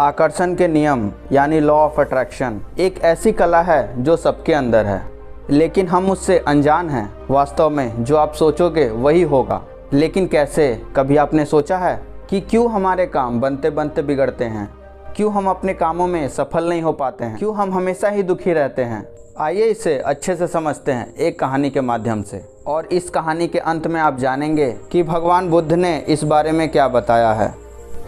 आकर्षण के नियम यानी लॉ ऑफ अट्रैक्शन एक ऐसी कला है जो सबके अंदर है, लेकिन हम उससे अनजान हैं। वास्तव में जो आप सोचोगे वही होगा। लेकिन कैसे? कभी आपने सोचा है कि क्यों हमारे काम बनते बनते बिगड़ते हैं? क्यों हम अपने कामों में सफल नहीं हो पाते हैं? क्यों हम हमेशा ही दुखी रहते हैं? आइए इसे अच्छे से समझते हैं एक कहानी के माध्यम से। और इस कहानी के अंत में आप जानेंगे कि भगवान बुद्ध ने इस बारे में क्या बताया है।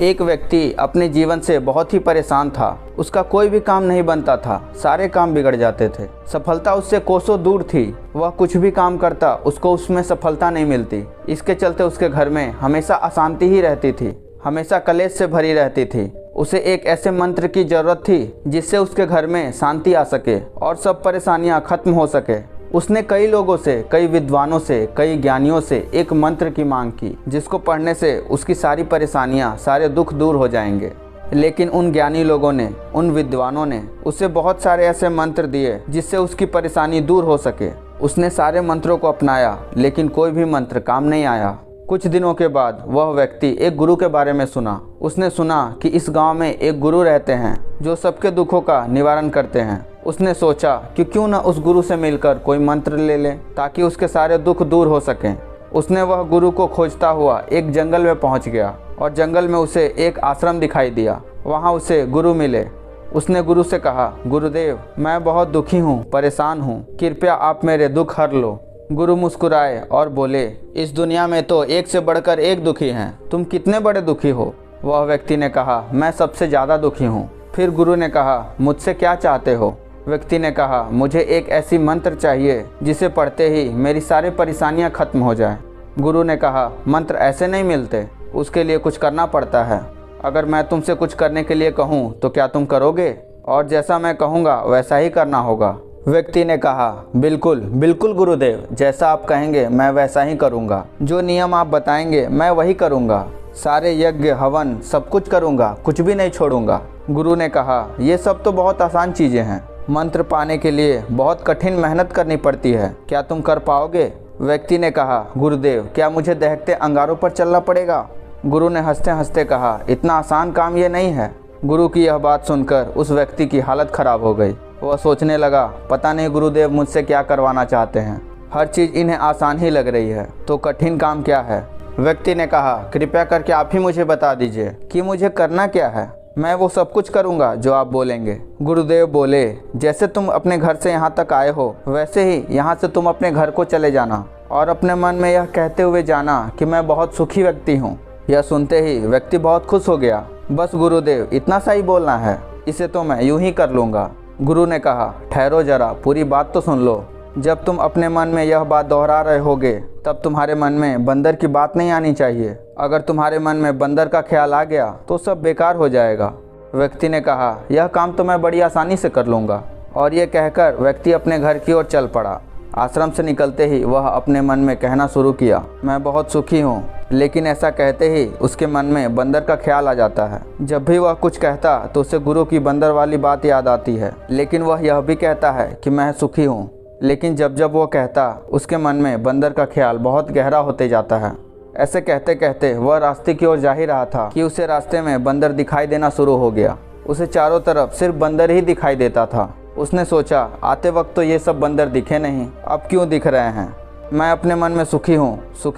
एक व्यक्ति अपने जीवन से बहुत ही परेशान था। उसका कोई भी काम नहीं बनता था, सारे काम बिगड़ जाते थे। सफलता उससे कोसों दूर थी। वह कुछ भी काम करता उसको उसमें सफलता नहीं मिलती। इसके चलते उसके घर में हमेशा अशांति ही रहती थी, हमेशा कलेश से भरी रहती थी। उसे एक ऐसे मंत्र की जरूरत थी जिससे उसके घर में शांति आ सके और सब परेशानियां खत्म हो सके। उसने कई लोगों से, कई विद्वानों से, कई ज्ञानियों से एक मंत्र की मांग की जिसको पढ़ने से उसकी सारी परेशानियां, सारे दुख दूर हो जाएंगे। लेकिन उन ज्ञानी लोगों ने, उन विद्वानों ने उसे बहुत सारे ऐसे मंत्र दिए जिससे उसकी परेशानी दूर हो सके। उसने सारे मंत्रों को अपनाया, लेकिन कोई भी मंत्र काम नहीं आया। कुछ दिनों के बाद वह व्यक्ति एक गुरु के बारे में सुना। उसने सुना कि इस गांव में एक गुरु रहते हैं जो सबके दुखों का निवारण करते हैं। उसने सोचा कि क्यों न उस गुरु से मिलकर कोई मंत्र ले ले ताकि उसके सारे दुख दूर हो सकें। उसने वह गुरु को खोजता हुआ एक जंगल में पहुंच गया और जंगल में उसे एक आश्रम दिखाई दिया। वहां उसे गुरु मिले। उसने गुरु से कहा, गुरुदेव, मैं बहुत दुखी हूँ, परेशान हूँ, कृपया आप मेरे दुख हर लो। गुरु मुस्कुराए और बोले, इस दुनिया में तो एक से बढ़कर एक दुखी हैं, तुम कितने बड़े दुखी हो? वह व्यक्ति ने कहा, मैं सबसे ज़्यादा दुखी हूँ। फिर गुरु ने कहा, मुझसे क्या चाहते हो? व्यक्ति ने कहा, मुझे एक ऐसी मंत्र चाहिए जिसे पढ़ते ही मेरी सारी परेशानियाँ खत्म हो जाएं। गुरु ने कहा, मंत्र ऐसे नहीं मिलते, उसके लिए कुछ करना पड़ता है। अगर मैं तुमसे कुछ करने के लिए कहूँ तो क्या तुम करोगे? और जैसा मैं कहूँगा वैसा ही करना होगा। व्यक्ति ने कहा, बिल्कुल बिल्कुल गुरुदेव, जैसा आप कहेंगे मैं वैसा ही करूँगा। जो नियम आप बताएंगे मैं वही करूँगा। सारे यज्ञ हवन सब कुछ करूँगा, कुछ भी नहीं छोड़ूंगा। गुरु ने कहा, ये सब तो बहुत आसान चीज़ें हैं। मंत्र पाने के लिए बहुत कठिन मेहनत करनी पड़ती है, क्या तुम कर पाओगे? व्यक्ति ने कहा, गुरुदेव, क्या मुझे दहकते अंगारों पर चलना पड़ेगा? गुरु ने हंसते हंसते कहा, इतना आसान काम ये नहीं है। गुरु की यह बात सुनकर उस व्यक्ति की हालत खराब हो गई। वह सोचने लगा, पता नहीं गुरुदेव मुझसे क्या करवाना चाहते हैं। हर चीज़ इन्हें आसान ही लग रही है, तो कठिन काम क्या है? व्यक्ति ने कहा, कृपया करके आप ही मुझे बता दीजिए कि मुझे करना क्या है। मैं वो सब कुछ करूँगा जो आप बोलेंगे। गुरुदेव बोले, जैसे तुम अपने घर से यहाँ तक आए हो वैसे ही यहाँ से तुम अपने घर को चले जाना और अपने मन में यह कहते हुए जाना कि मैं बहुत सुखी व्यक्ति हूँ। यह सुनते ही व्यक्ति बहुत खुश हो गया। बस गुरुदेव, इतना सा ही बोलना है, इसे तो मैं यूं ही कर लूँगा। गुरु ने कहा, ठहरो जरा, पूरी बात तो सुन लो। जब तुम अपने मन में यह बात दोहरा रहे होगे तब तुम्हारे मन में बंदर की बात नहीं आनी चाहिए। अगर तुम्हारे मन में बंदर का ख्याल आ गया तो सब बेकार हो जाएगा। व्यक्ति ने कहा, यह काम तो मैं बड़ी आसानी से कर लूँगा। और ये कहकर व्यक्ति अपने घर की ओर चल पड़ा। आश्रम से निकलते ही वह अपने मन में कहना शुरू किया, मैं बहुत सुखी हूँ। लेकिन ऐसा कहते ही उसके मन में बंदर का ख्याल आ जाता है। जब भी वह कुछ कहता तो उसे गुरु की बंदर वाली बात याद आती है। लेकिन वह यह भी कहता है कि मैं सुखी हूँ। लेकिन जब जब वो कहता उसके मन में बंदर का ख्याल बहुत गहरा होते जाता है। ऐसे कहते कहते वह रास्ते की ओर जा ही रहा था कि उसे रास्ते में बंदर दिखाई देना शुरू हो गया। उसे चारों तरफ सिर्फ बंदर ही दिखाई देता था। उसने सोचा, आते वक्त तो ये सब बंदर दिखे नहीं, अब क्यों दिख रहे हैं? मैं अपने मन में सुखी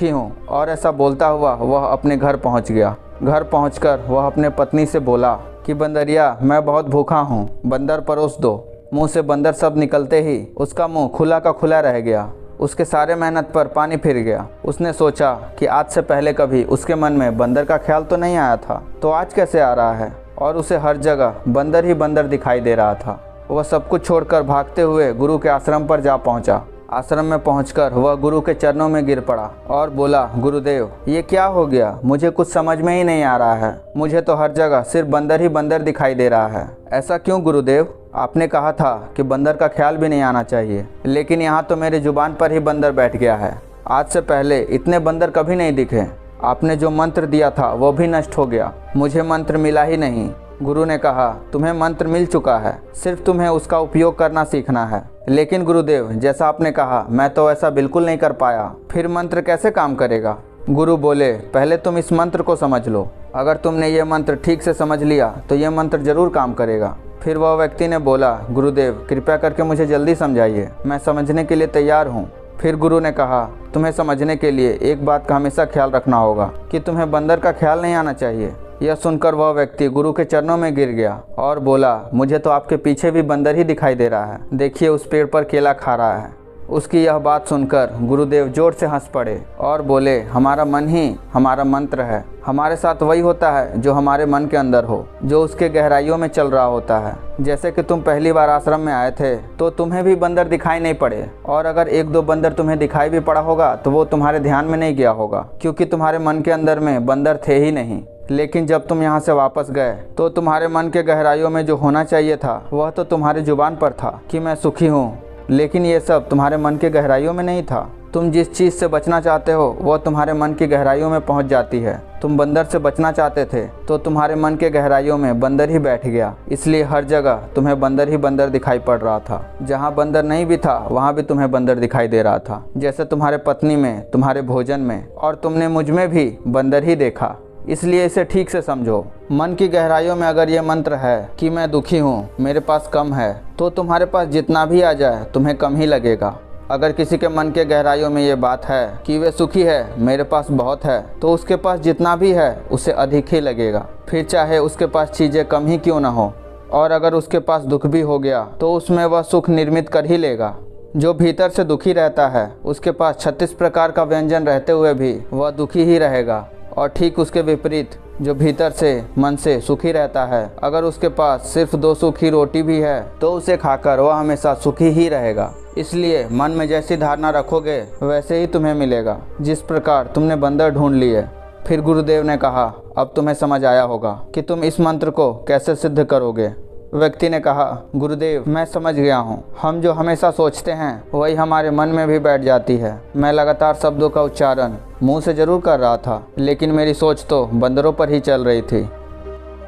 हूँ। और ऐसा बोलता हुआ वह अपने घर पहुँच गया। घर पहुँचकर वह अपने पत्नी से बोला कि बंदरिया, मैं बहुत भूखा हूँ, बंदर परोस दो। मुंह से बंदर सब निकलते ही उसका मुंह खुला का खुला रह गया। उसके सारे मेहनत पर पानी फिर गया। उसने सोचा कि आज से पहले कभी उसके मन में बंदर का ख्याल तो नहीं आया था, तो आज कैसे आ रहा है? और उसे हर जगह बंदर ही बंदर दिखाई दे रहा था। वह सब कुछ छोड़कर भागते हुए गुरु के आश्रम पर जा पहुंचा। आश्रम में पहुंचकर वह गुरु के चरणों में गिर पड़ा और बोला, गुरुदेव, ये क्या हो गया? मुझे कुछ समझ में ही नहीं आ रहा है। मुझे तो हर जगह सिर्फ बंदर ही बंदर दिखाई दे रहा है। ऐसा क्यों गुरुदेव? आपने कहा था कि बंदर का ख्याल भी नहीं आना चाहिए, लेकिन यहाँ तो मेरी जुबान पर ही बंदर बैठ गया है। आज से पहले इतने बंदर कभी नहीं दिखे। आपने जो मंत्र दिया था वो भी नष्ट हो गया, मुझे मंत्र मिला ही नहीं। गुरु ने कहा, तुम्हें मंत्र मिल चुका है, सिर्फ तुम्हें उसका उपयोग करना सीखना है। लेकिन गुरुदेव, जैसा आपने कहा मैं तो ऐसा बिल्कुल नहीं कर पाया, फिर मंत्र कैसे काम करेगा? गुरु बोले, पहले तुम इस मंत्र को समझ लो। अगर तुमने ये मंत्र ठीक से समझ लिया तो ये मंत्र जरूर काम करेगा। फिर वह व्यक्ति ने बोला, गुरुदेव कृपया करके मुझे जल्दी समझाइए, मैं समझने के लिए तैयार हूँ। फिर गुरु ने कहा, तुम्हें समझने के लिए एक बात का हमेशा ख्याल रखना होगा कि तुम्हें बंदर का ख्याल नहीं आना चाहिए। यह सुनकर वह व्यक्ति गुरु के चरणों में गिर गया और बोला, मुझे तो आपके पीछे भी बंदर ही दिखाई दे रहा है, देखिए उस पेड़ पर केला खा रहा है। उसकी यह बात सुनकर गुरुदेव जोर से हंस पड़े और बोले, हमारा मन ही हमारा मंत्र है। हमारे साथ वही होता है जो हमारे मन के अंदर हो, जो उसके गहराइयों में चल रहा होता है। जैसे कि तुम पहली बार आश्रम में आए थे तो तुम्हें भी बंदर दिखाई नहीं पड़े, और अगर एक दो बंदर तुम्हें दिखाई भी पड़ा होगा तो वो तुम्हारे ध्यान में नहीं गया होगा, क्योंकि तुम्हारे मन के अंदर में बंदर थे ही नहीं। लेकिन जब तुम यहाँ से वापस गए तो तुम्हारे मन के गहराइयों में जो होना चाहिए था वह तो तुम्हारी जुबान पर था कि मैं सुखी हूँ, लेकिन ये सब तुम्हारे मन के गहराइयों में नहीं था। तुम जिस चीज़ से बचना चाहते हो वह तुम्हारे मन की गहराइयों में पहुंच जाती है। तुम बंदर से बचना चाहते थे तो तुम्हारे मन के गहराइयों में बंदर ही बैठ गया, इसलिए हर जगह तुम्हें बंदर ही बंदर दिखाई पड़ रहा था। जहाँ बंदर नहीं भी था वहाँ भी तुम्हें बंदर दिखाई दे रहा था, जैसे तुम्हारे पत्नी में, तुम्हारे भोजन में, और तुमने मुझ में भी बंदर ही देखा। इसलिए इसे ठीक से समझो। मन की गहराइयों में अगर ये मंत्र है कि मैं दुखी हूँ, मेरे पास कम है, तो तुम्हारे पास जितना भी आ जाए तुम्हें कम ही लगेगा। अगर किसी के मन के गहराइयों में ये बात है कि वे सुखी है, मेरे पास बहुत है, तो उसके पास जितना भी है उसे अधिक ही लगेगा, फिर चाहे उसके पास चीज़ें कम ही क्यों ना हो। और अगर उसके पास दुख भी हो गया तो उसमें वह सुख निर्मित कर ही लेगा। जो भीतर से दुखी रहता है उसके पास 36 प्रकार का व्यंजन रहते हुए भी वह दुखी ही रहेगा, और ठीक उसके विपरीत जो भीतर से मन से सुखी रहता है, अगर उसके पास सिर्फ 2 सूखी रोटी भी है तो उसे खाकर वह हमेशा सुखी ही रहेगा। इसलिए मन में जैसी धारणा रखोगे वैसे ही तुम्हें मिलेगा, जिस प्रकार तुमने बंदर ढूंढ लिए। फिर गुरुदेव ने कहा, अब तुम्हें समझ आया होगा कि तुम इस मंत्र को कैसे सिद्ध करोगे। व्यक्ति ने कहा, गुरुदेव मैं समझ गया हूँ, हम जो हमेशा सोचते हैं वही हमारे मन में भी बैठ जाती है। मैं लगातार शब्दों का उच्चारण मुंह से जरूर कर रहा था, लेकिन मेरी सोच तो बंदरों पर ही चल रही थी,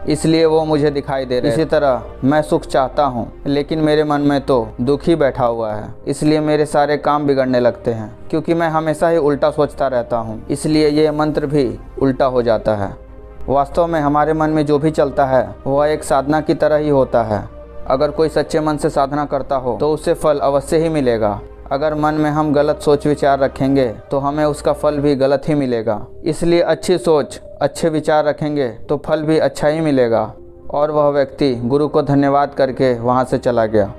इसलिए वो मुझे दिखाई दे रहे। इसी तरह मैं सुख चाहता हूँ, लेकिन मेरे मन में तो दुख ही बैठा हुआ है, इसलिए मेरे सारे काम बिगड़ने लगते हैं, क्योंकि मैं हमेशा ही उल्टा सोचता रहता हूँ, इसलिए ये मंत्र भी उल्टा हो जाता है। वास्तव में हमारे मन में जो भी चलता है वह एक साधना की तरह ही होता है। अगर कोई सच्चे मन से साधना करता हो तो उससे फल अवश्य ही मिलेगा। अगर मन में हम गलत सोच विचार रखेंगे तो हमें उसका फल भी गलत ही मिलेगा। इसलिए अच्छी सोच, अच्छे विचार रखेंगे तो फल भी अच्छा ही मिलेगा। और वह व्यक्ति गुरु को धन्यवाद करके वहाँ से चला गया।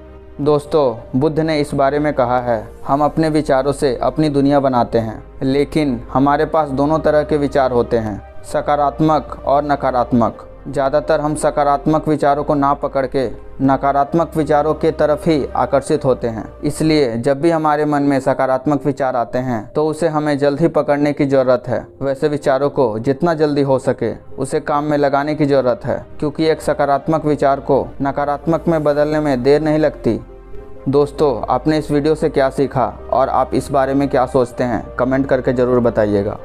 दोस्तों, बुद्ध ने इस बारे में कहा है, हम अपने विचारों से अपनी दुनिया बनाते हैं, लेकिन हमारे पास दोनों तरह के विचार होते हैं, सकारात्मक और नकारात्मक। ज़्यादातर हम सकारात्मक विचारों को ना पकड़ के नकारात्मक विचारों के तरफ ही आकर्षित होते हैं। इसलिए जब भी हमारे मन में सकारात्मक विचार आते हैं तो उसे हमें जल्द ही पकड़ने की ज़रूरत है। वैसे विचारों को जितना जल्दी हो सके उसे काम में लगाने की ज़रूरत है, क्योंकि एक सकारात्मक विचार को नकारात्मक में बदलने में देर नहीं लगती। दोस्तों, आपने इस वीडियो से क्या सीखा और आप इस बारे में क्या सोचते हैं, कमेंट करके ज़रूर बताइएगा।